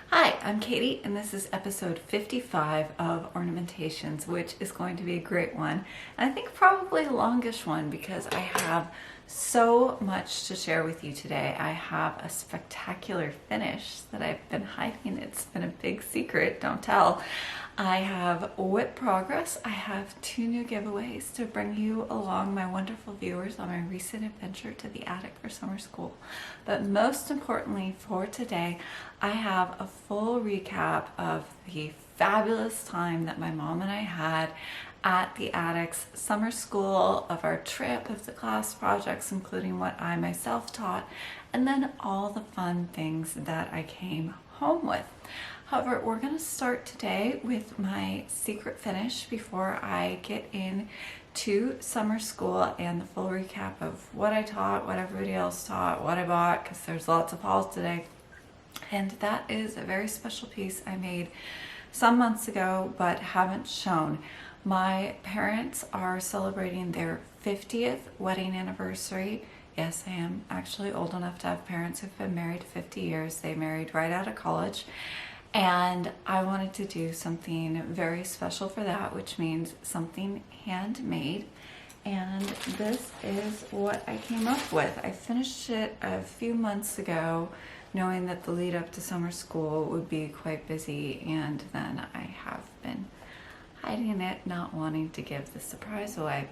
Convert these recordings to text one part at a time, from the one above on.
Hi, I'm Katie, and this is episode 55 of Ornamentations, which is going to be a great one. And I think probably the longest one because I have so much to share with you today. I have a spectacular finish that I've been hiding. It's been a big secret, don't tell. I have whip progress. I have 2 new giveaways to bring you along, my wonderful viewers, on my recent adventure to the attic for summer school. But most importantly for today, I have a full recap of the fabulous time that my mom and I had at the attic's summer school, of our trip, of the class projects, including what I myself taught, and then all the fun things that I came home with. However, we're going to start today with my secret finish before I get into summer school and the full recap of what I taught, what everybody else taught, what I bought, because there's lots of hauls today. And that is a very special piece I made some months ago but haven't shown. My parents are celebrating their 50th wedding anniversary. Yes, I am actually old enough to have parents who've been married 50 years. They married right out of college. And I wanted to do something very special for that, which means something handmade. And this is what I came up with. I finished it a few months ago, knowing that the lead up to summer school would be quite busy, and then I have been hiding it, not wanting to give the surprise away.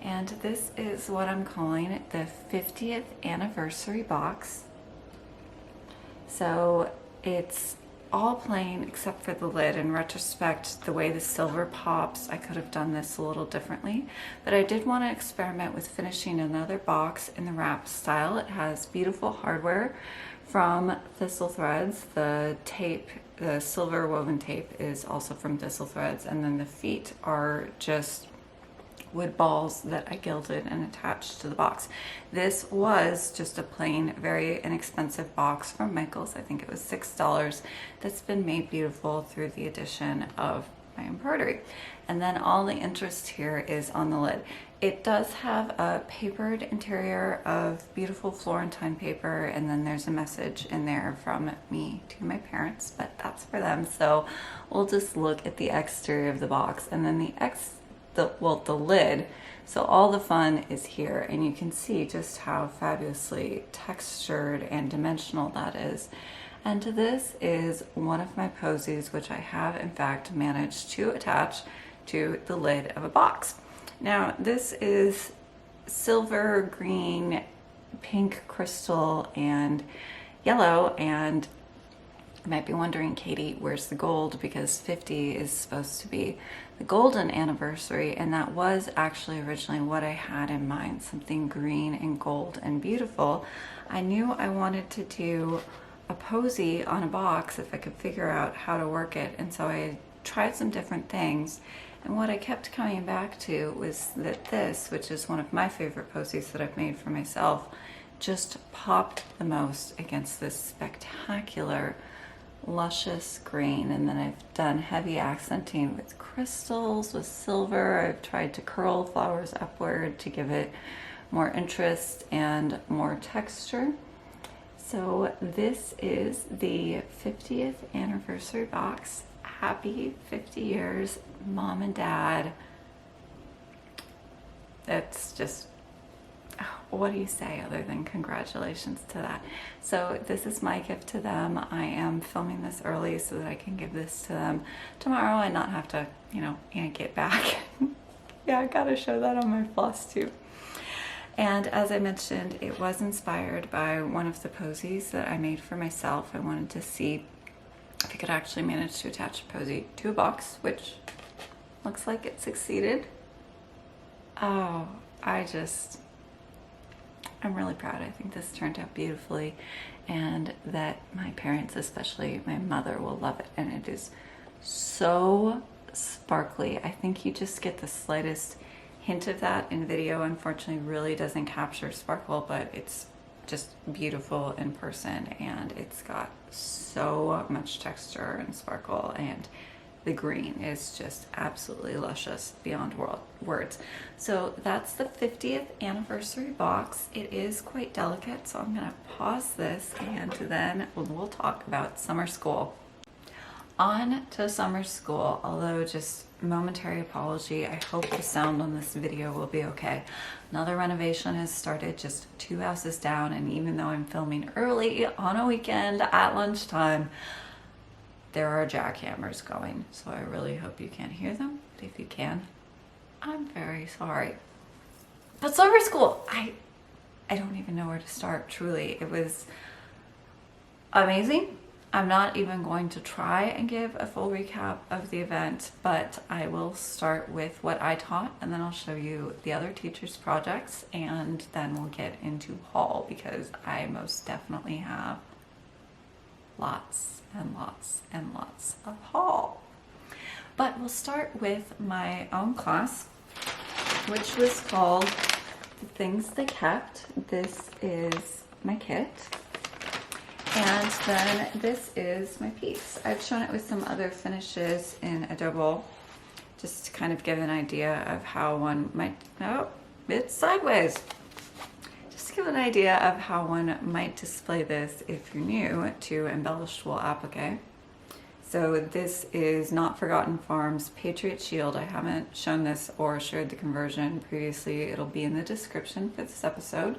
And this is what I'm calling it, the 50th anniversary box. So it's all plain except for the lid. In retrospect, the way the silver pops, I could have done this a little differently, but I did want to experiment with finishing another box in the wrap style. It has beautiful hardware from Thistle Threads. The tape, the silver woven tape, is also from Thistle Threads, and then the feet are just wood balls that I gilded and attached to the box. This was just a plain, very inexpensive box from Michael's. I think it was $6. That's been made beautiful through the addition of my embroidery. And then all the interest here is on the lid. It does have a papered interior of beautiful Florentine paper, and then there's a message in there from me to my parents, but that's for them. So we'll just look at the exterior of the box, and then the lid. So all the fun is here, and you can see just how fabulously textured and dimensional that is. And this is one of my posies, which I have in fact managed to attach to the lid of a box. Now this is silver, green, pink crystal, and yellow, and you might be wondering, Katie, where's the gold? Because 50 is supposed to be the golden anniversary, and that was actually originally what I had in mind, something green and gold and beautiful. I knew I wanted to do a posy on a box if I could figure out how to work it, and so I tried some different things, and what I kept coming back to was that this, which is one of my favorite posies that I've made for myself, just popped the most against this spectacular luscious green. And then I've done heavy accenting with crystals, with silver. I've tried to curl flowers upward to give it more interest and more texture. So this is the 50th anniversary box. Happy 50 years, Mom and Dad. It's just, what do you say other than congratulations to that? So this is my gift to them. I am filming this early so that I can give this to them tomorrow and not have to, yank it back. Yeah, I gotta show that on my Flosstube. And as I mentioned, it was inspired by one of the posies that I made for myself. I wanted to see if I could actually manage to attach a posy to a box, which looks like it succeeded. Oh, I'm really proud. I think this turned out beautifully, and that my parents, especially my mother, will love it. And it is so sparkly. I think you just get the slightest hint of that in video. Unfortunately, really doesn't capture sparkle, but it's just beautiful in person, and it's got so much texture and sparkle, and the green is just absolutely luscious beyond words. So that's the 50th anniversary box. It is quite delicate, so I'm gonna pause this and then we'll talk about summer school. On to summer school, although just momentary apology, I hope the sound on this video will be okay. Another renovation has started just 2 houses down, and even though I'm filming early on a weekend at lunchtime, there are jackhammers going, so I really hope you can't hear them, but if you can, I'm very sorry. But summer school, I don't even know where to start, truly. It was amazing. I'm not even going to try and give a full recap of the event, but I will start with what I taught, and then I'll show you the other teachers' projects, and then we'll get into haul, because I most definitely have lots and lots and lots of haul. But we'll start with my own class, which was called The Things They Kept. This is my kit. And then this is my piece. I've shown it with some other finishes in Adobe, just to kind of give an idea of how one might, oh, it's sideways. Just to give an idea of how one might display this if you're new to embellished wool applique. So this is Not Forgotten Farms Patriot Shield. I haven't shown this or shared the conversion previously. It'll be in the description for this episode.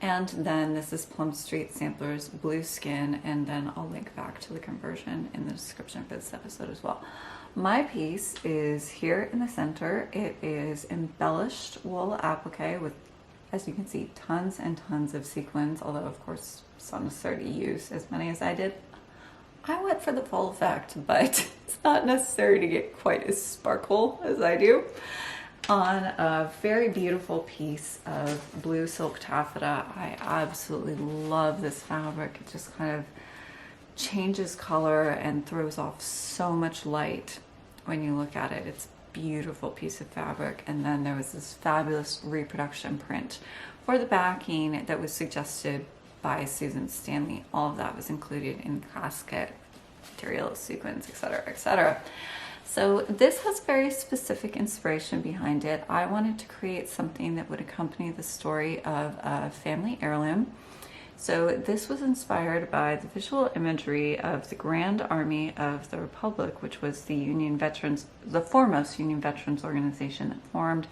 And then this is Plum Street Samplers Blue Skin, and then I'll link back to the conversion in the description for this episode as well. My piece is here in the center. It is embellished wool applique with, as you can see, tons and tons of sequins, although of course it's not necessary to use as many as I did. I went for the full effect, but it's not necessary to get quite as sparkle as I do. On a very beautiful piece of blue silk taffeta. I absolutely love this fabric. It just kind of changes color and throws off so much light when you look at it. It's a beautiful piece of fabric. And then there was this fabulous reproduction print for the backing that was suggested by Susan Stanley. All of that was included in the class kit, material, sequins, etc., etc. So this has very specific inspiration behind it. I wanted to create something that would accompany the story of a family heirloom. So this was inspired by the visual imagery of the Grand Army of the Republic, which was the Union Veterans, the foremost Union Veterans organization that formed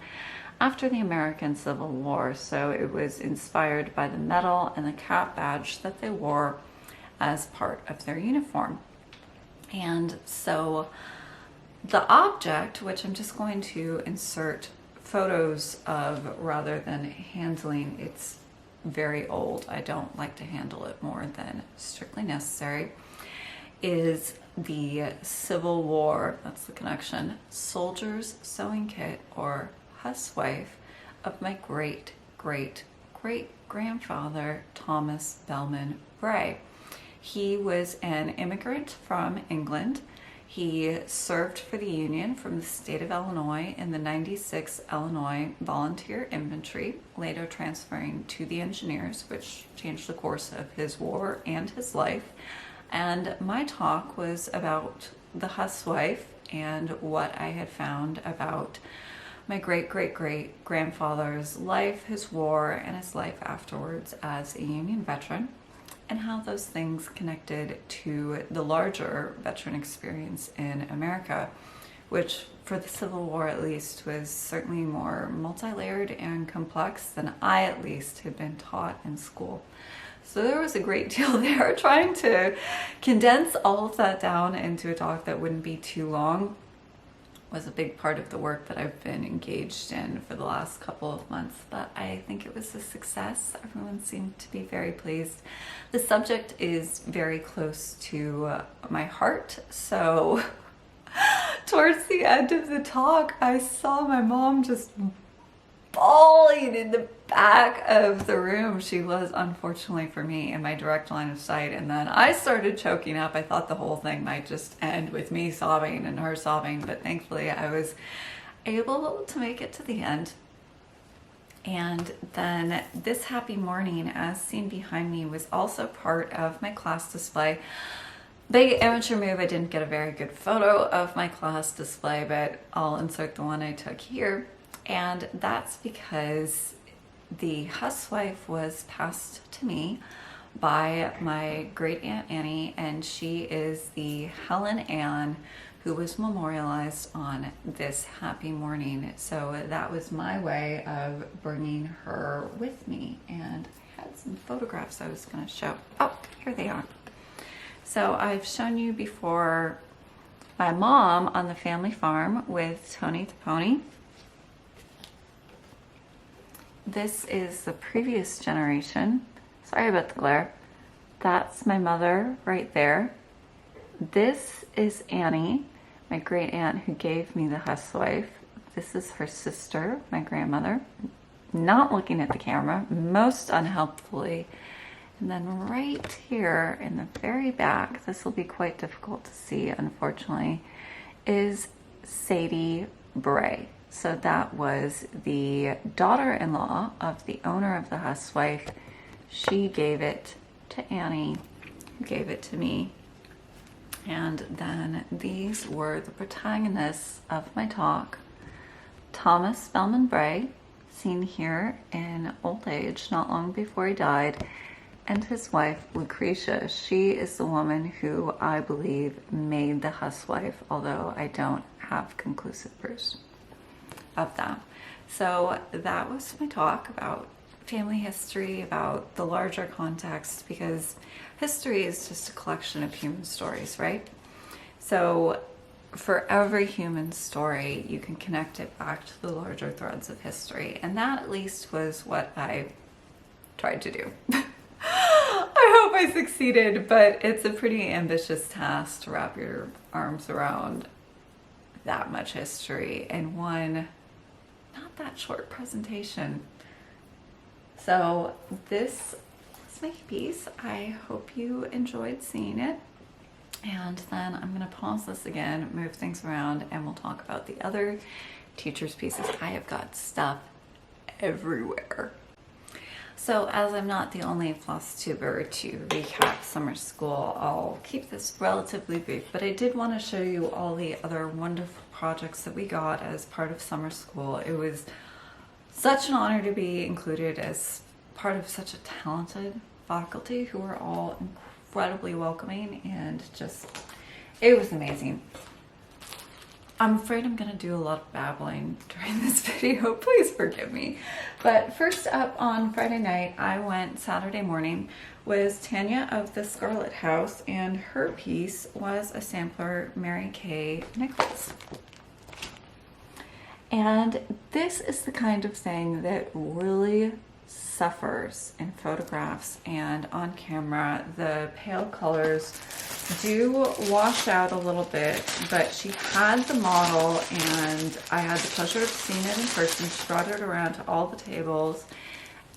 after the American Civil War. So it was inspired by the medal and the cap badge that they wore as part of their uniform. And so the object, which I'm just going to insert photos of rather than handling, it's very old, I don't like to handle it more than strictly necessary, is the Civil War, that's the connection, soldier's sewing kit or huswife of my great great great grandfather Thomas Bellman Rae. He was an immigrant from England. He served for the Union from the state of Illinois in the 96th Illinois Volunteer Infantry, later transferring to the Engineers, which changed the course of his war and his life. And my talk was about the huswife and what I had found about my great-great-great grandfather's life, his war, and his life afterwards as a Union veteran, and how those things connected to the larger veteran experience in America, which for the Civil War at least was certainly more multi-layered and complex than I at least had been taught in school. So there was a great deal there. Trying to condense all of that down into a talk that wouldn't be too long was a big part of the work that I've been engaged in for the last couple of months, but I think it was a success. Everyone seemed to be very pleased. The subject is very close to my heart, so towards the end of the talk, I saw my mom just bawling in the back of the room. She was, unfortunately for me, in my direct line of sight, and then I started choking up. I thought the whole thing might just end with me sobbing and her sobbing, but thankfully I was able to make it to the end. And then this happy morning, as seen behind me, was also part of my class display. Big amateur move, I didn't get a very good photo of my class display, but I'll insert the one I took here. And that's because the huswife was passed to me by my great Aunt Annie, and she is the Helen Ann who was memorialized on this happy morning. So that was my way of bringing her with me, and I had some photographs I was going to show. Oh, here they are. So I've shown you before my mom on the family farm with Tony the pony. This is the previous generation. Sorry about the glare. That's my mother right there. This is Annie, my great aunt who gave me the huswife. This is her sister, my grandmother, not looking at the camera, most unhelpfully. And then right here in the very back, this will be quite difficult to see, unfortunately, is Sadie Bray. So that was the daughter-in-law of the owner of the huswife. She gave it to Annie, who gave it to me. And then these were the protagonists of my talk. Thomas Spellman Bray, seen here in old age, not long before he died, and his wife, Lucretia. She is the woman who I believe made the huswife, although I don't have conclusive proofs of that. So that was my talk about family history, about the larger context, because history is just a collection of human stories, right? So for every human story, you can connect it back to the larger threads of history. And that at least was what I tried to do. I hope I succeeded, but it's a pretty ambitious task to wrap your arms around that much history in one not that short presentation. So this is my piece. I hope you enjoyed seeing it. And then I'm going to pause this again, move things around, and we'll talk about the other teacher's pieces. I have got stuff everywhere. So as I'm not the only Flosstuber to recap summer school, I'll keep this relatively brief, but I did want to show you all the other wonderful projects that we got as part of summer school. It was such an honor to be included as part of such a talented faculty who were all incredibly welcoming, and just, it was amazing. I'm afraid I'm going to do a lot of babbling during this video. Please forgive me. But first up on Friday night, I went Saturday morning with Tanya of the Scarlet House, and her piece was a sampler, Mary Kay Nichols. And this is the kind of thing that really suffers in photographs and on camera. The pale colors do wash out a little bit, but she had the model and I had the pleasure of seeing it in person. She brought it around to all the tables.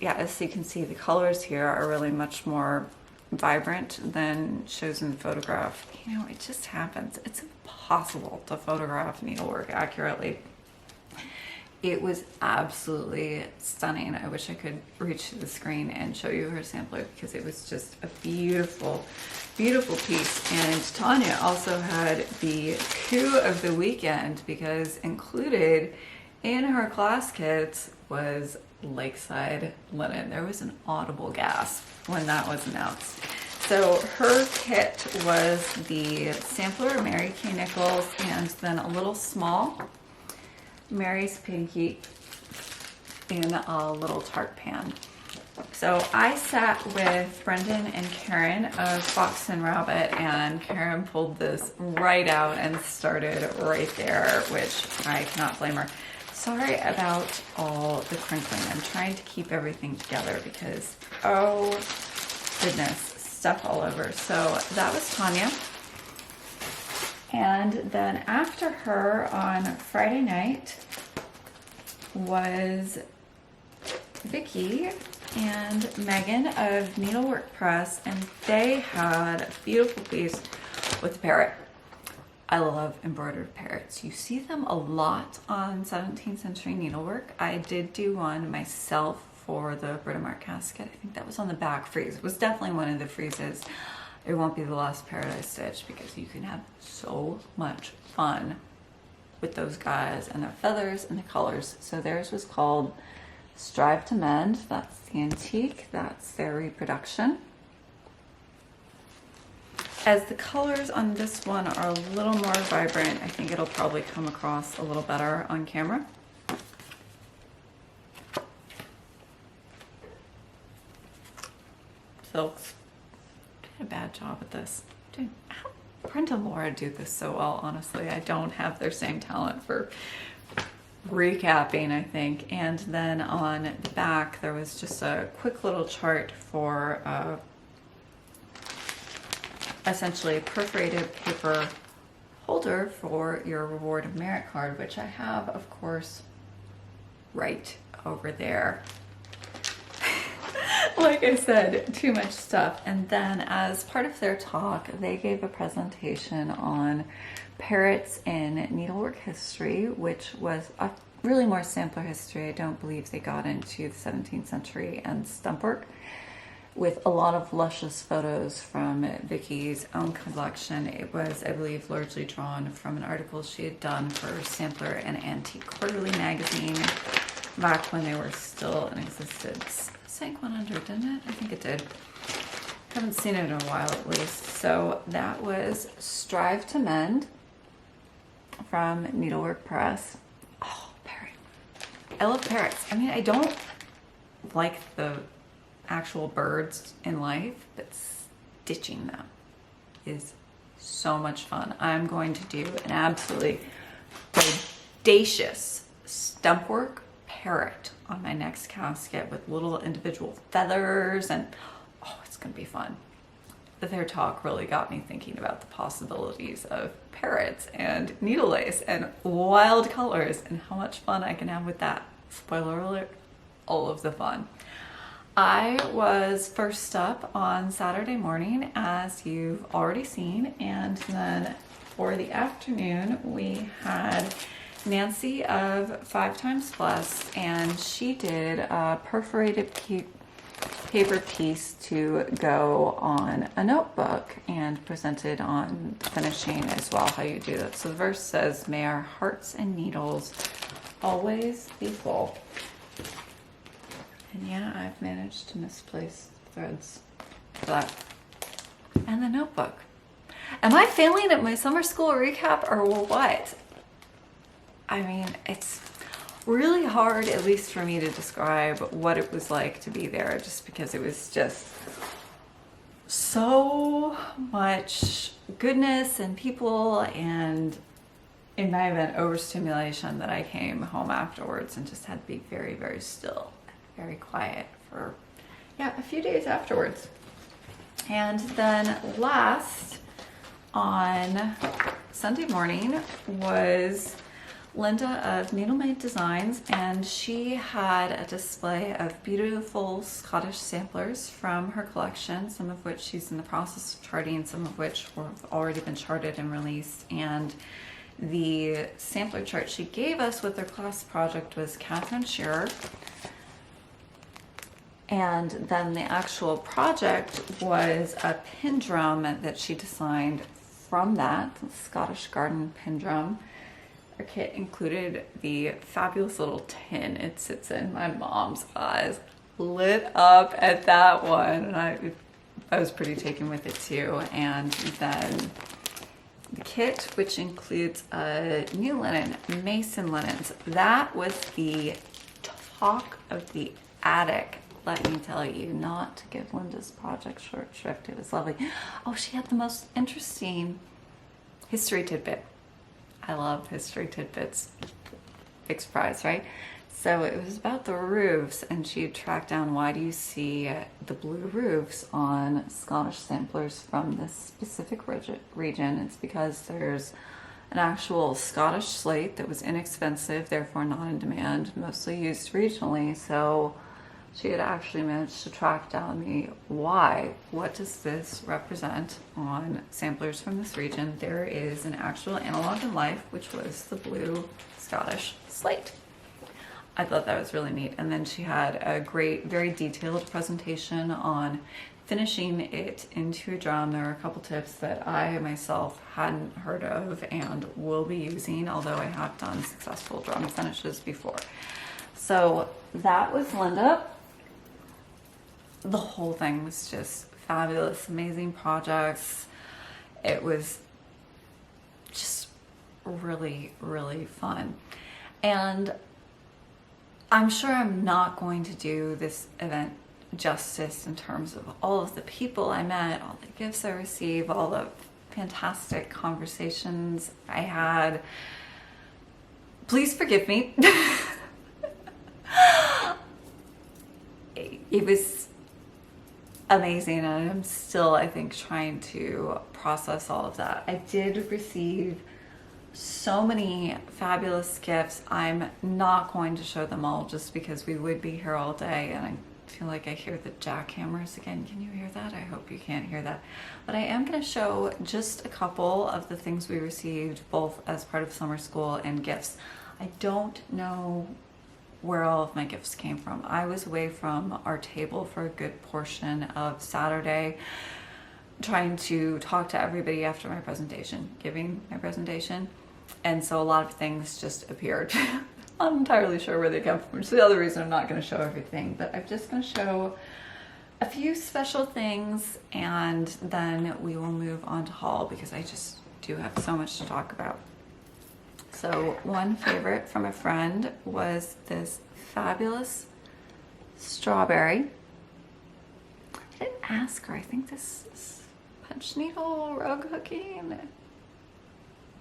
Yeah, as you can see, the colors here are really much more vibrant than shows in the photograph. You know, it just happens. It's impossible to photograph needlework accurately. It was absolutely stunning. I wish I could reach to the screen and show you her sampler, because it was just a beautiful, beautiful piece. And Tanya also had the coup of the weekend, because included in her class kits was Lakeside Linen. There was an audible gasp when that was announced. So her kit was the sampler, Mary Kay Nichols, and then a little small Mary's Pinky in a little tart pan. So I sat with Brendan and Karen of Fox and Rabbit, and Karen pulled this right out and started right there, which I cannot blame her. Sorry about all the crinkling. I'm trying to keep everything together because, oh goodness, stuff all over. So that was Tanya. And then after her on Friday night was Vicky and Megan of Needlework Press, and they had a beautiful piece with a parrot. I love embroidered parrots. You see them a lot on 17th century needlework. I did do one myself for the Britomart casket. I think that was on the back frieze. It was definitely one of the friezes. It won't be the last parrot I stitch, because you can have so much fun with those guys and their feathers and the colors. So theirs was called Strive to Mend. That's the antique. That's their reproduction. As the colors on this one are a little more vibrant, I think it'll probably come across a little better on camera. Silks did a bad job at this. How Brenda and Laura do this so well, honestly. I don't have their same talent for recapping, I think. And then on the back, there was just a quick little chart for essentially a perforated paper holder for your reward of merit card, which I have, of course, right over there. Like I said, too much stuff. And then as part of their talk, they gave a presentation on parrots in needlework history, which was a really more sampler history. I don't believe they got into the 17th century and stump work, with a lot of luscious photos from Vicky's own collection. It was, I believe, largely drawn from an article she had done for Sampler and Antique Quarterly magazine back when they were still in existence. Sank one under, didn't it? I think it did. Haven't seen it in a while at least. So that was Strive to Mend from Needlework Press. Oh, parrot. I love parrots. I mean, I don't like the actual birds in life, but stitching them is so much fun. I'm going to do an absolutely audacious stump work parrot on my next casket with little individual feathers, and oh, it's gonna be fun. But their talk really got me thinking about the possibilities of parrots and needle lace and wild colors and how much fun I can have with that. Spoiler alert, all of the fun. I was first up on Saturday morning, as you've already seen, and then for the afternoon we had Nancy of 5 Times Plus, and she did a perforated paper piece to go on a notebook and presented on finishing as well how you do that. So the verse says, "May our hearts and needles always be full." And yeah, I've managed to misplace threads for that. And the notebook. Am I failing at my summer school recap or what? I mean, it's really hard, at least for me, to describe what it was like to be there, just because it was just so much goodness and people, and in my event, overstimulation, that I came home afterwards and just had to be very, very still. Very quiet for, yeah, a few days afterwards. And then last on Sunday morning was Linda of Needle Made Designs, and she had a display of beautiful Scottish samplers from her collection, some of which she's in the process of charting, some of which have already been charted and released. And the sampler chart she gave us with her class project was Catherine Shearer. And then the actual project was a pin drum that she designed from that, Scottish Garden pin drum. Our kit included the fabulous little tin it sits in. My mom's eyes lit up at that one, and I was pretty taken with it too. And then the kit, which includes a new linen, mason linens. That was the talk of the attic. Let me tell you, not to give Linda's project short shrift. It was lovely. Oh, she had the most interesting history tidbit. I love history tidbits. Big surprise, right? So it was about the roofs, and she tracked down, why do you see the blue roofs on Scottish samplers from this specific region? It's because there's an actual Scottish slate that was inexpensive, therefore not in demand, mostly used regionally. So she had actually managed to track down the why. What does this represent on samplers from this region? There is an actual analog in life, which was the blue Scottish slate. I thought that was really neat. And then she had a great, very detailed presentation on finishing it into a drum. There were a couple tips that I myself hadn't heard of and will be using, although I have done successful drum finishes before. So that was Linda. The whole thing was just fabulous, amazing projects. it was just really, really fun. And I'm sure I'm not going to do this event justice in terms of all of the people I met, all the gifts I received, all the fantastic conversations I had. Please forgive me. It was amazing, and I'm still, I think, trying to process all of that. I did receive so many fabulous gifts. I'm not going to show them all just because we would be here all day, and I feel like I hear the jackhammers again. Can you hear that? I hope you can't hear that. But I am going to show just a couple of the things we received, both as part of summer school and gifts. I don't know where all of my gifts came from. I was away from our table for a good portion of Saturday, trying to talk to everybody after my presentation, giving my presentation. And so a lot of things just appeared. I'm not entirely sure where they come from, which is the other reason I'm not going to show everything, but I'm just going to show a few special things, and then we will move on to haul because I just do have so much to talk about. So one favorite from a friend was this fabulous strawberry. I didn't ask her. I think this is punch needle rug hooking.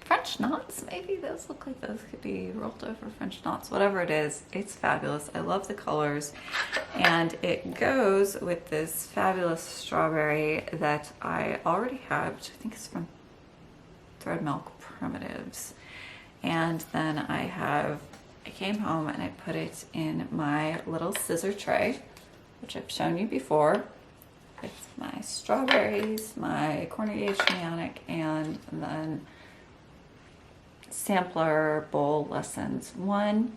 French knots, maybe. Those look like those could be rolled over French knots. Whatever it is, it's fabulous. I love the colors. And it goes with this fabulous strawberry that I already have, which I think is from Thread Milk Primitives. And then I came home and I put it in my little scissor tray, which I've shown you before, with my strawberries, my cornugate shamanic, and then sampler bowl lessons 1,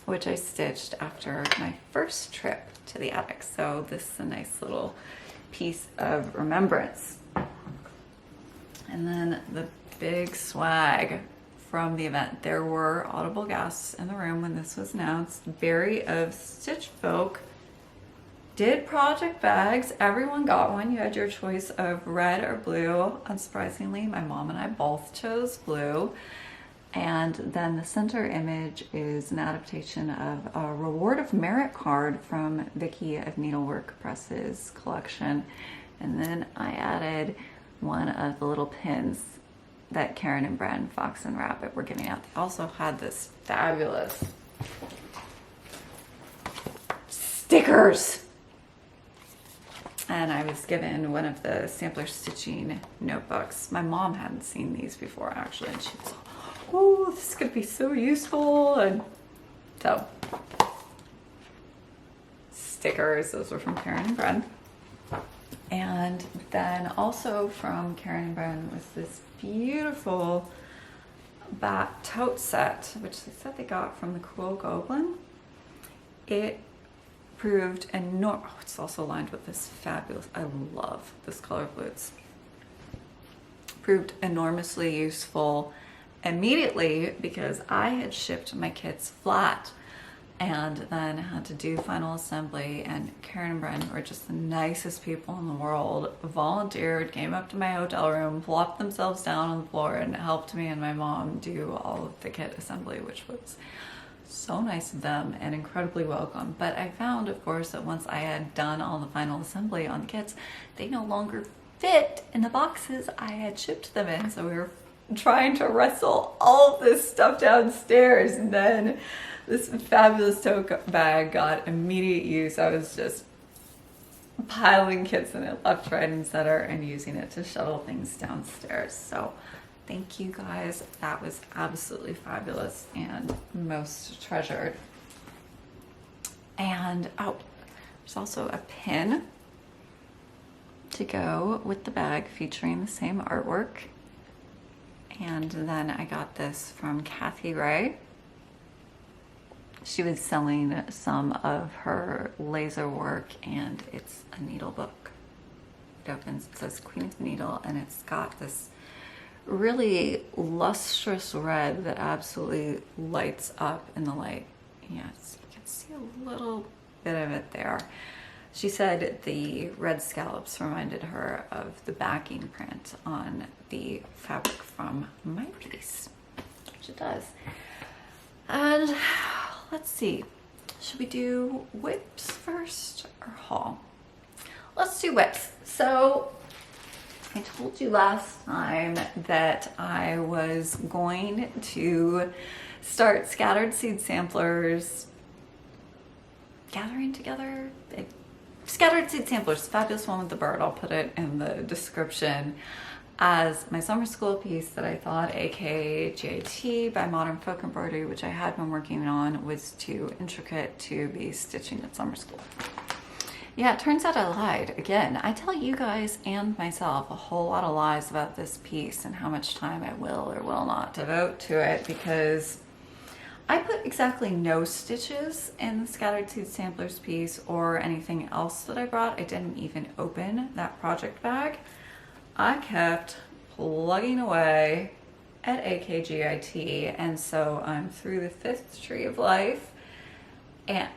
which I stitched after my first trip to the attic. So this is a nice little piece of remembrance. And then the big swag from the event. There were audible gasps in the room when this was announced. Barry of Stitch Folk did project bags. Everyone got one. You had your choice of red or blue. Unsurprisingly, my mom and I both chose blue. And then the center image is an adaptation of a Reward of Merit card from Vicky of Needlework Press's collection. And then I added one of the little pins that Karen and Bren, Fox and Rabbit, were giving out. They also had this fabulous stickers. And I was given one of the sampler stitching notebooks. My mom hadn't seen these before, actually, and she was like, oh, this could be so useful. And so, stickers, those were from Karen and Bren. And then also from Karen and Bren was this beautiful bat tote set, which they said they got from the Cool Goblin. It proved enormous. Oh, it's also lined with this fabulous, I love this color blue. It's proved enormously useful immediately because I had shipped my kits flat and then had to do final assembly, and Karen and Bren were just the nicest people in the world, volunteered, came up to my hotel room, plopped themselves down on the floor and helped me and my mom do all of the kit assembly, which was so nice of them and incredibly welcome. But I found, of course, that once I had done all the final assembly on the kits, they no longer fit in the boxes I had shipped them in, so we were trying to wrestle all of this stuff downstairs, and then this fabulous tote bag got immediate use. I was just piling kits in it left, right, and center and using it to shuttle things downstairs. So thank you guys. That was absolutely fabulous and most treasured. And oh, there's also a pin to go with the bag featuring the same artwork. And then I got this from Kathy Rae. She was selling some of her laser work, and it's a needle book. It opens, it says Queen of the Needle, and it's got this really lustrous red that absolutely lights up in the light. Yes, you can see a little bit of it there. She said the red scallops reminded her of the backing print on the fabric from my piece, which it does. And let's see, should we do whips first or haul? Let's do whips. So I told you last time that I was going to start scattered seed samplers, gathering together. Scattered seed samplers, fabulous one with the bird. I'll put it in the description as my summer school piece that I thought, aka GIT by Modern Folk Embroidery, which I had been working on, was too intricate to be stitching at summer school. Yeah, it turns out I lied. Again, I tell you guys and myself a whole lot of lies about this piece and how much time I will or will not devote to it, because I put exactly no stitches in the Scattered Seed Samplers piece or anything else that I brought. I didn't even open that project bag. I kept plugging away at AKGIT, and so I'm through the 5th tree of life. And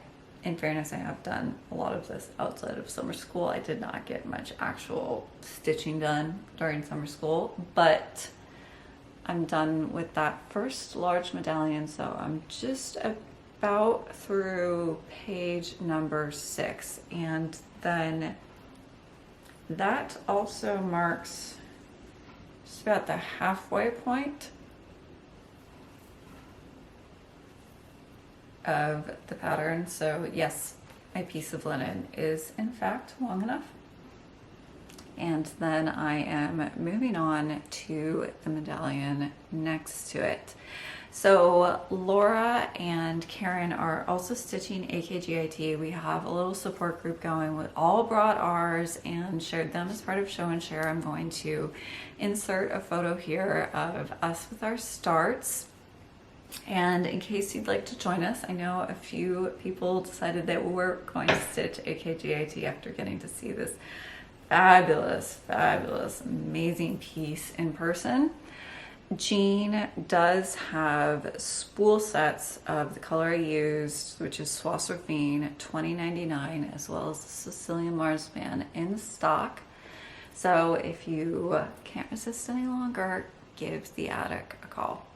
in fairness, I have done a lot of this outside of summer school. I did not get much actual stitching done during summer school, but I'm done with that first large medallion, so I'm just about through page number 6, and then that also marks just about the halfway point of the pattern. So yes, my piece of linen is in fact long enough. And then I am moving on to the medallion next to it. So Laura and Karen are also stitching AKGIT. We have a little support group going. We all brought ours and shared them as part of Show and Share. I'm going to insert a photo here of us with our starts. And in case you'd like to join us, I know a few people decided that we're going to stitch AKGIT after getting to see this fabulous, fabulous, amazing piece in person. Jean does have spool sets of the color I used, which is Swasserfine 2099, as well as the Sicilian Marsman in stock. So if you can't resist any longer, give the attic a call.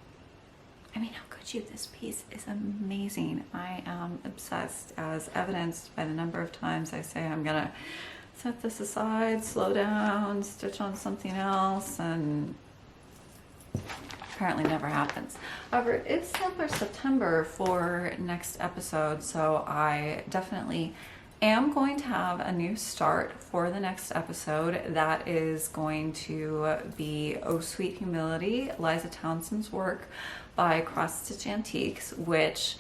I mean, how could you? This piece is amazing. I am obsessed, as evidenced by the number of times I say I'm gonna set this aside, slow down, stitch on something else, and apparently never happens. However, it's Sampler September for next episode, so I definitely am going to have a new start for the next episode. That is going to be Oh Sweet Humility, Liza Townsend's work by Cross Stitch Antiques, which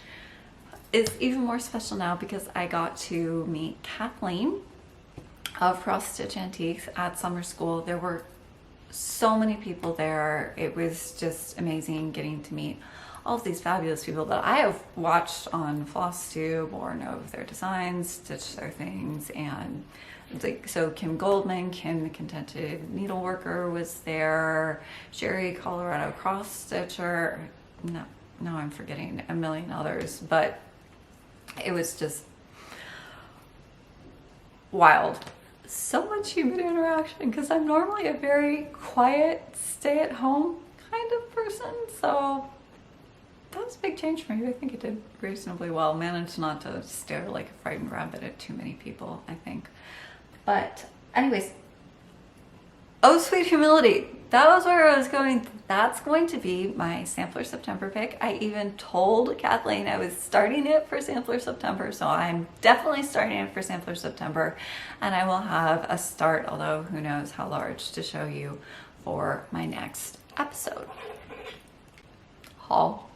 is even more special now because I got to meet Kathleen of Cross Stitch Antiques at summer school. There were so many people there. It was just amazing getting to meet all of these fabulous people that I have watched on Flosstube or know of their designs, stitch their things. And like, so Kim Goldman, Kim the Contented Needleworker was there, Sherry Colorado Cross Stitcher, no, I'm forgetting a million others, but it was just wild. So much human interaction, because I'm normally a very quiet, stay-at-home kind of person, so that was a big change for me. I think it did reasonably well. Managed not to stare like a frightened rabbit at too many people, I think. But anyways, Oh Sweet Humility, that was where I was going. That's going to be my Sampler September pick. I even told Kathleen I was starting it for Sampler September, so I'm definitely starting it for Sampler September, and I will have a start, although who knows how large, to show you for my next episode. Haul.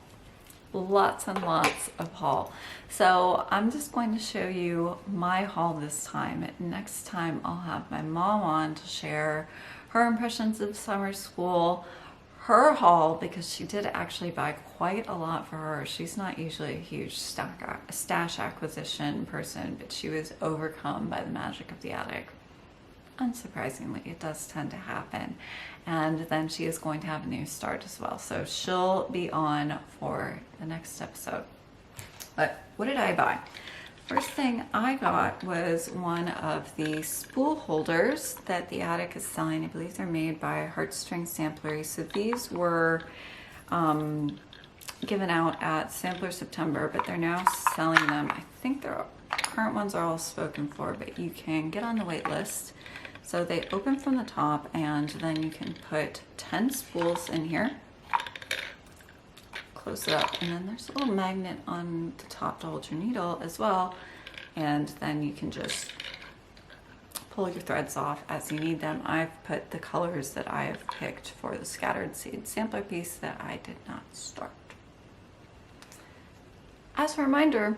Lots and lots of haul. So I'm just going to show you my haul this time. Next time I'll have my mom on to share her impressions of summer school, her haul, because she did actually buy quite a lot for her. She's not usually a huge stash acquisition person, but she was overcome by the magic of the attic. Unsurprisingly, it does tend to happen. And then she is going to have a new start as well. So she'll be on for the next episode. But what did I buy? First thing I got was one of the spool holders that the attic is selling. I believe they're made by Heartstring Samplery. So these were given out at Sampler September, but they're now selling them. I think their current ones are all spoken for, but you can get on the wait list. So they open from the top, and then you can put 10 spools in here. Close it up, and then there's a little magnet on the top to hold your needle as well, and then you can just pull your threads off as you need them. I've put the colors that I have picked for the scattered seed sampler piece that I did not start. As a reminder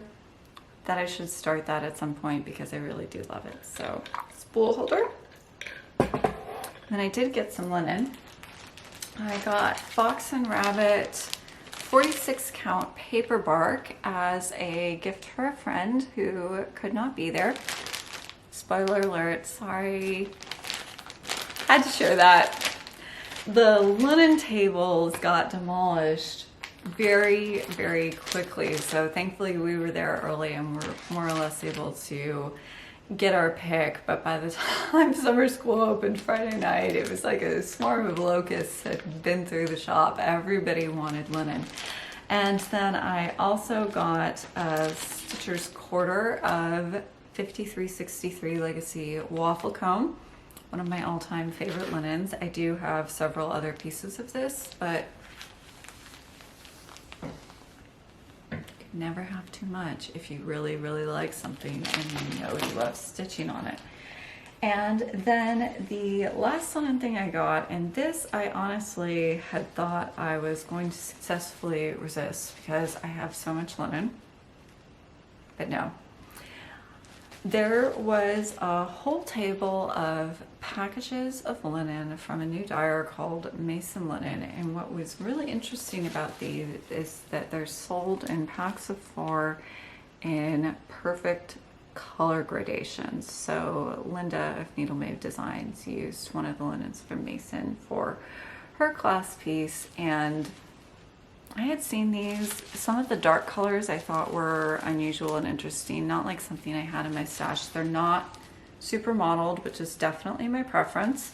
that I should start that at some point because I really do love it. So, spool holder. Then I did get some linen. I got Fox and Rabbit 46 count paper bark as a gift for a friend who could not be there. Spoiler alert, sorry. Had to share that. The linen tables got demolished very, very quickly. So thankfully we were there early and were more or less able to get our pick. But by the time summer school opened Friday night, it was like a swarm of locusts had been through the shop. Everybody wanted linen. And then I also got a Stitcher's quarter of 5363 Legacy waffle comb, one of my all-time favorite linens. I do have several other pieces of this, but never have too much if you really, really like something and you know you love stitching on it. And then the last linen thing I got, and this I honestly had thought I was going to successfully resist because I have so much linen, but no. There was a whole table of packages of linen from a new dyer called Mason Linen, and what was really interesting about these is that they're sold in packs of 4 in perfect color gradations. So Linda of Needle Made Designs used one of the linens from Mason for her class piece, and I had seen these. Some of the dark colors I thought were unusual and interesting, not like something I had in my stash. They're not super modeled, which is definitely my preference.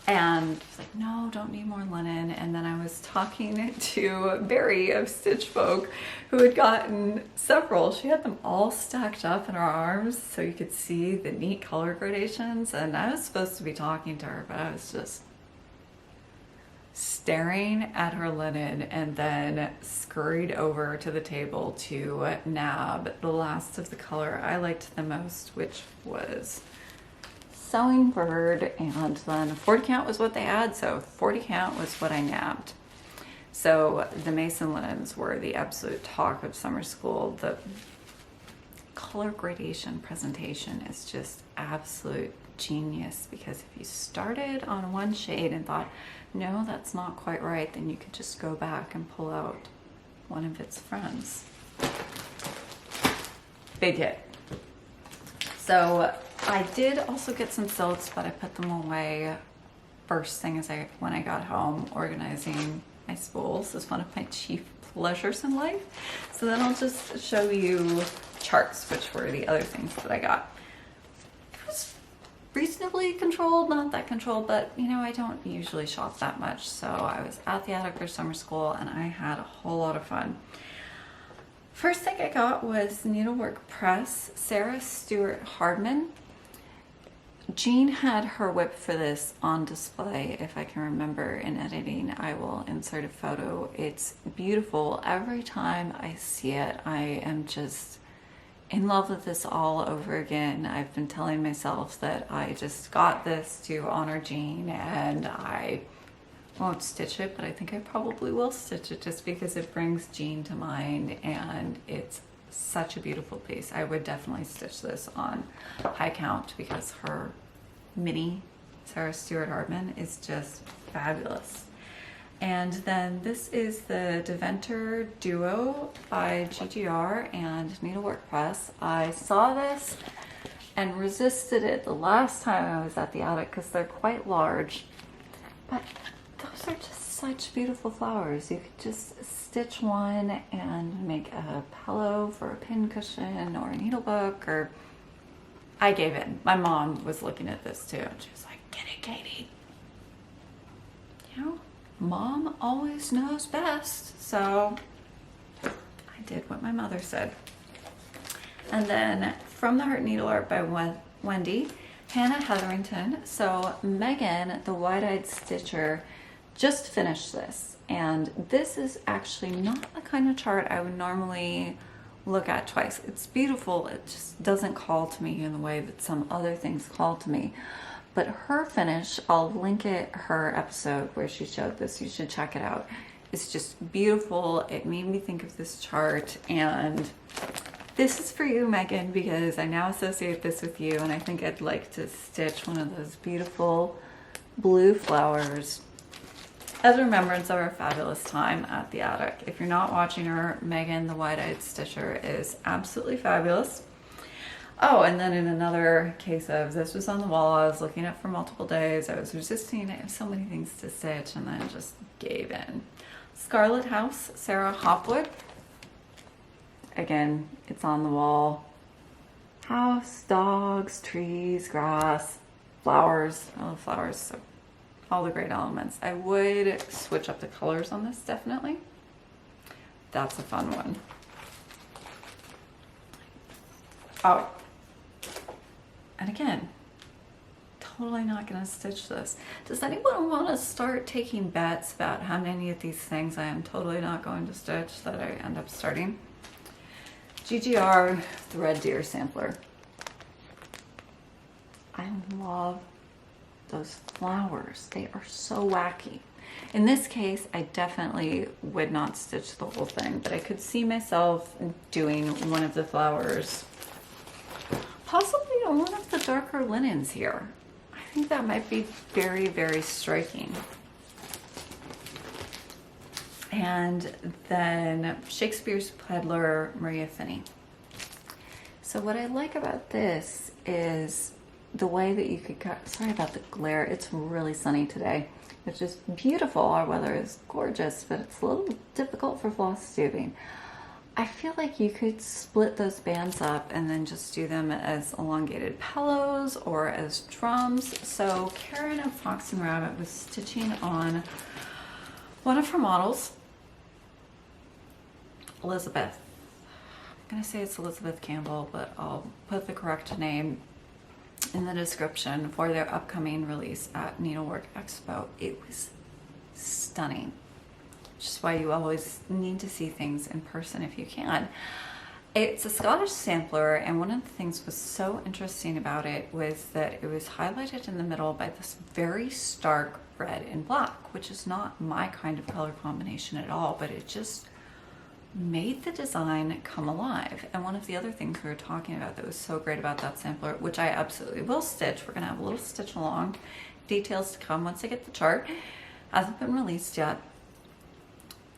And I was like, no, don't need more linen. And then I was talking to Barry of Stitch Folk, who had gotten several. She had them all stacked up in her arms so you could see the neat color gradations. And I was supposed to be talking to her, but I was just staring at her linen, and then scurried over to the table to nab the last of the color I liked the most, which was Sewing Bird, and then 40 count was what they had, so 40 count was what I nabbed. So the Mason linens were the absolute talk of summer school. The color gradation presentation is just absolute genius, because if you started on one shade and thought, no, that's not quite right, then you could just go back and pull out one of its friends. Big hit. So I did also get some silks, but I put them away first thing when I got home. Organizing my spools is one of my chief pleasures in life. So then I'll just show you charts, which were the other things that I got. Reasonably controlled, not that controlled, but you know, I don't usually shop that much. So I was at the attic for summer school and I had a whole lot of fun. First thing I got was Needlework Press, Sarah Stewart Hardman. Jean had her whip for this on display. If I can remember in editing, I will insert a photo. It's beautiful. Every time I see it, I am just in love with this all over again. I've been telling myself that I just got this to honor Jean, and I won't stitch it, but I think I probably will stitch it just because it brings Jean to mind, and it's such a beautiful piece. I would definitely stitch this on high count because her mini Sarah Stewart Hardman is just fabulous. And then this is the Deventer Duo by GGR and Needlework Press. I saw this and resisted it the last time I was at the attic because they're quite large, but those are just such beautiful flowers. You could just stitch one and make a pillow for a pin cushion or a needlebook, or I gave in. My mom was looking at this too, and she was like, "Get it, Katie." You know, mom always knows best, so I did what my mother said. And then from the Heart Needle Art by Wendy, Hannah Hetherington. So Megan, the wide-eyed stitcher, just finished this, and this is actually not the kind of chart I would normally look at twice. It's beautiful, it just doesn't call to me in the way that some other things call to me. But her finish, I'll link it, her episode where she showed this, you should check it out. It's just beautiful. It made me think of this chart, and this is for you, Megan, because I now associate this with you, and I think I'd like to stitch one of those beautiful blue flowers as a remembrance of our fabulous time at the attic. If you're not watching her, Megan, the wide-eyed stitcher, is absolutely fabulous. Oh, and then in another case of this was on the wall, I was looking at for multiple days, I was resisting, I have so many things to stitch, and then just gave in. Scarlet House, Sarah Hopwood. Again, it's on the wall. House, dogs, trees, grass, flowers. I love flowers, so all the great elements. I would switch up the colors on this, definitely. That's a fun one. Oh, and again, totally not going to stitch this. Does anyone want to start taking bets about how many of these things I am totally not going to stitch that I end up starting? GGR, the Red Deer sampler. I love those flowers. They are so wacky. In this case, I definitely would not stitch the whole thing, but I could see myself doing one of the flowers, possibly on one of the darker linens here. I think that might be very, very striking. And then Shakespeare's Peddler, Maria Finney. So what I like about this is the way that you could cut, sorry about the glare, it's really sunny today, which is beautiful. Our weather is gorgeous, but it's a little difficult for floss tubing. I feel like you could split those bands up and then just do them as elongated pillows or as drums. So Karen of Fox and Rabbit was stitching on one of her models, Elizabeth. I'm gonna say it's Elizabeth Campbell, but I'll put the correct name in the description for their upcoming release at Needlework Expo. It was stunning, which is why you always need to see things in person if you can. It's a Scottish sampler, and one of the things was so interesting about it was that it was highlighted in the middle by this very stark red and black, which is not my kind of color combination at all, but it just made the design come alive. And one of the other things we were talking about that was so great about that sampler, which I absolutely will stitch, we're gonna have a little stitch along, details to come once I get the chart, hasn't been released yet,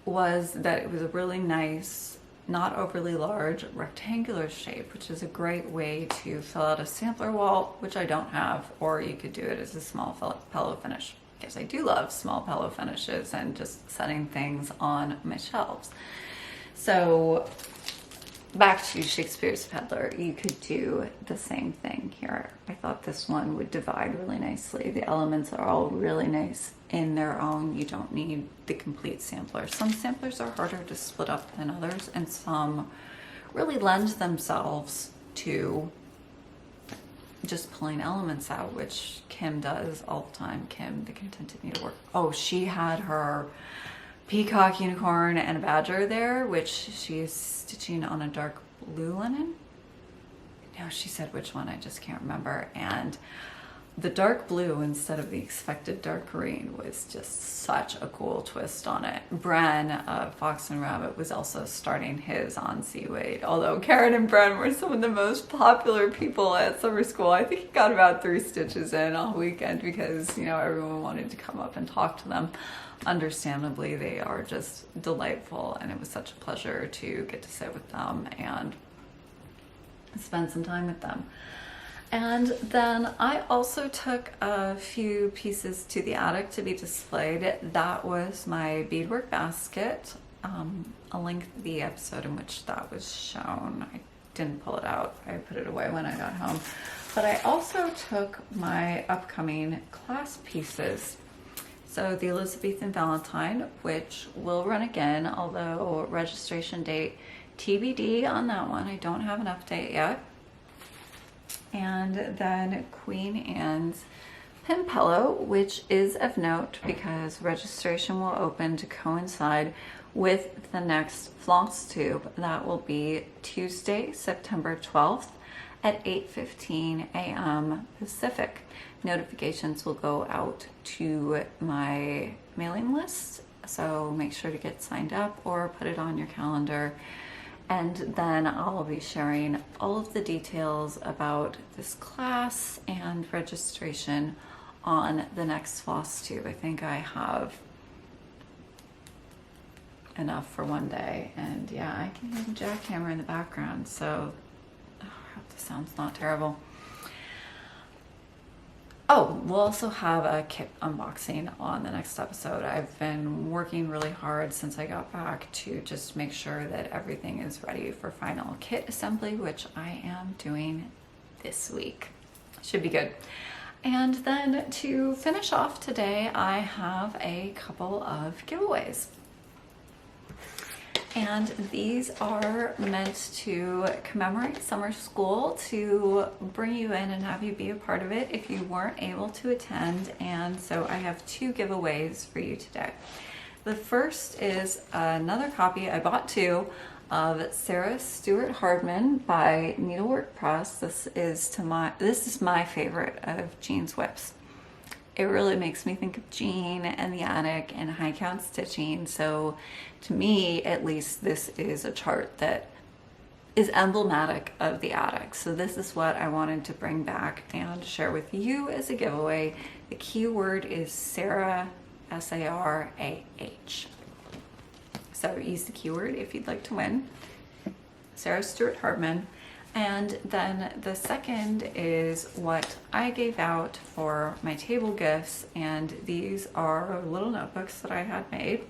was that it was a really nice, not overly large, rectangular shape, which is a great way to fill out a sampler wall, which I don't have, or you could do it as a small pillow finish, because I do love small pillow finishes and just setting things on my shelves. So back to Shakespeare's Peddler, you could do the same thing here. I thought this one would divide really nicely. The elements are all really nice in their own. You don't need the complete sampler. Some samplers are harder to split up than others, and some really lend themselves to just pulling elements out, which Kim does all the time. Kim, the Contented Needlework. Oh, she had her peacock, unicorn, and a badger there, which she is stitching on a dark blue linen. No, she said which one, I just can't remember. And the dark blue instead of the expected dark green was just such a cool twist on it. Bren of Fox and Rabbit was also starting his on Seaweed, although Karen and Bren were some of the most popular people at summer school. I think he got about 3 stitches in all weekend because, you know, everyone wanted to come up and talk to them. Understandably, they are just delightful, and it was such a pleasure to get to sit with them and spend some time with them. And then I also took a few pieces to the attic to be displayed. That was my beadwork basket. I'll link the episode in which that was shown. I didn't pull it out. I put it away when I got home. But I also took my upcoming class pieces. So the Elizabethan Valentine, which will run again, although registration date TBD on that one. I don't have an update yet. And then Queen Anne's pin pillow, which is of note because registration will open to coincide with the next Flosstube. That will be Tuesday, September 12th at 8:15 a.m. Pacific. Notifications will go out to my mailing list, so make sure to get signed up or put it on your calendar. And then I'll be sharing all of the details about this class and registration on the next Flosstube. I think I have enough for one day, and yeah, I can hear the jackhammer in the background, so I hope this sounds not terrible. Oh, we'll also have a kit unboxing on the next episode. I've been working really hard since I got back to just make sure that everything is ready for final kit assembly, which I am doing this week. Should be good. And then to finish off today, I have a couple of giveaways. And these are meant to commemorate summer school, to bring you in and have you be a part of it if you weren't able to attend. And so I have two giveaways for you today. The first is another copy, I bought two, of Sarah Stewart Hardman by Needlework Press. This is my favorite of Jean's whips. It really makes me think of Jean and the attic and high count stitching. So to me, at least, this is a chart that is emblematic of the attic. So this is what I wanted to bring back and share with you as a giveaway. The keyword is Sarah, S-A-R-A-H. So use the keyword if you'd like to win. Sarah Stewart Hardman. And then the second is what I gave out for my table gifts, and these are little notebooks that I had made.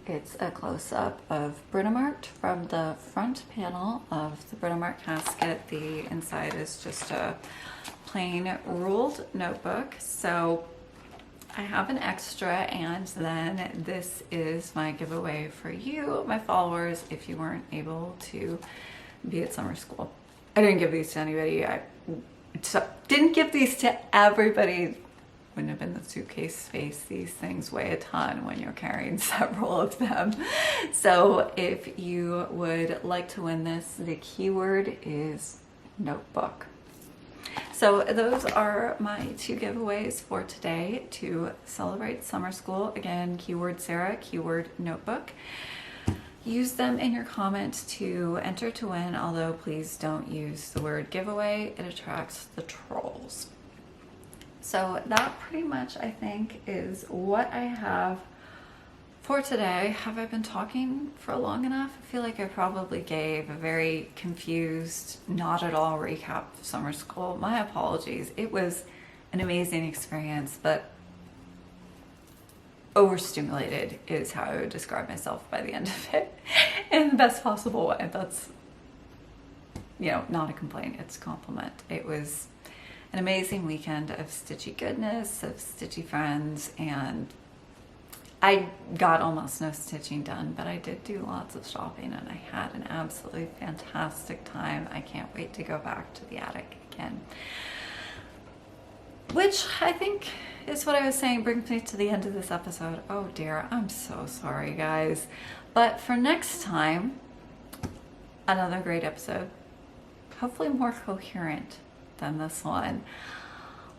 It's a close-up of Britomart from the front panel of the Britomart casket. The inside is just a plain ruled notebook. So I have an extra, and then this is my giveaway for you, my followers, if you weren't able to be at summer school. I didn't give these to anybody. I didn't give these to everybody. Wouldn't have been the suitcase space. These things weigh a ton when you're carrying several of them. So if you would like to win this, the keyword is notebook. So those are my two giveaways for today to celebrate summer school. Again, keyword Sarah, keyword notebook. Use them in your comments to enter to win, although please don't use the word giveaway. It attracts the trolls. So that pretty much, I think, is what I have for today. Have I been talking for long enough? I feel like I probably gave a very confused, not at all recap of summer school. My apologies. It was an amazing experience, but overstimulated is how I would describe myself by the end of it in the best possible way. That's, not a complaint, it's a compliment. It was an amazing weekend of stitchy goodness, of stitchy friends, and I got almost no stitching done, but I did do lots of shopping and I had an absolutely fantastic time. I can't wait to go back to the attic again. Which I think is what I was saying brings me to the end of this episode. Oh dear, I'm so sorry guys. But for next time, another great episode, hopefully more coherent than this one.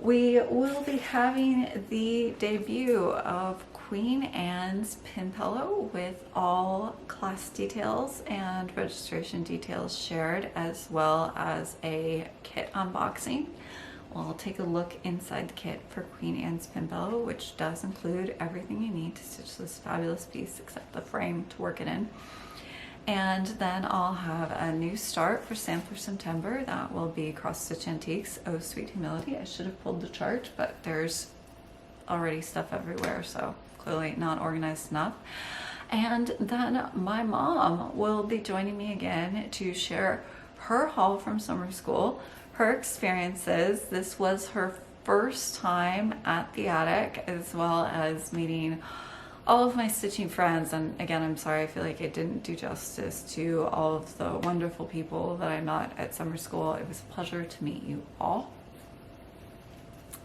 We will be having the debut of Queen Anne's pin pillow with all class details and registration details shared, as well as a kit unboxing. We'll take a look inside the kit for Queen Anne's pin pillow, which does include everything you need to stitch this fabulous piece except the frame to work it in. And then I'll have a new start for Sampler September. That will be Cross Stitch Antiques, Oh Sweet Humility. I should have pulled the chart, but there's already stuff everywhere, so clearly not organized enough. And then my mom will be joining me again to share her haul from summer school, her experiences. This was her first time at the attic, as well as meeting all of my stitching friends. And again, I'm sorry, I feel like I didn't do justice to all of the wonderful people that I met at summer school. It was a pleasure to meet you all.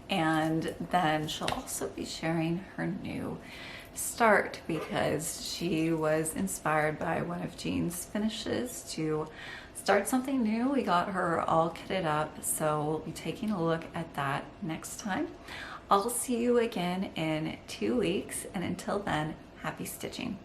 And then she'll also be sharing her new start, because she was inspired by one of Jean's finishes to start something new. We got her all kitted up, so we'll be taking a look at that next time. I'll see you again in 2 weeks, and until then, happy stitching.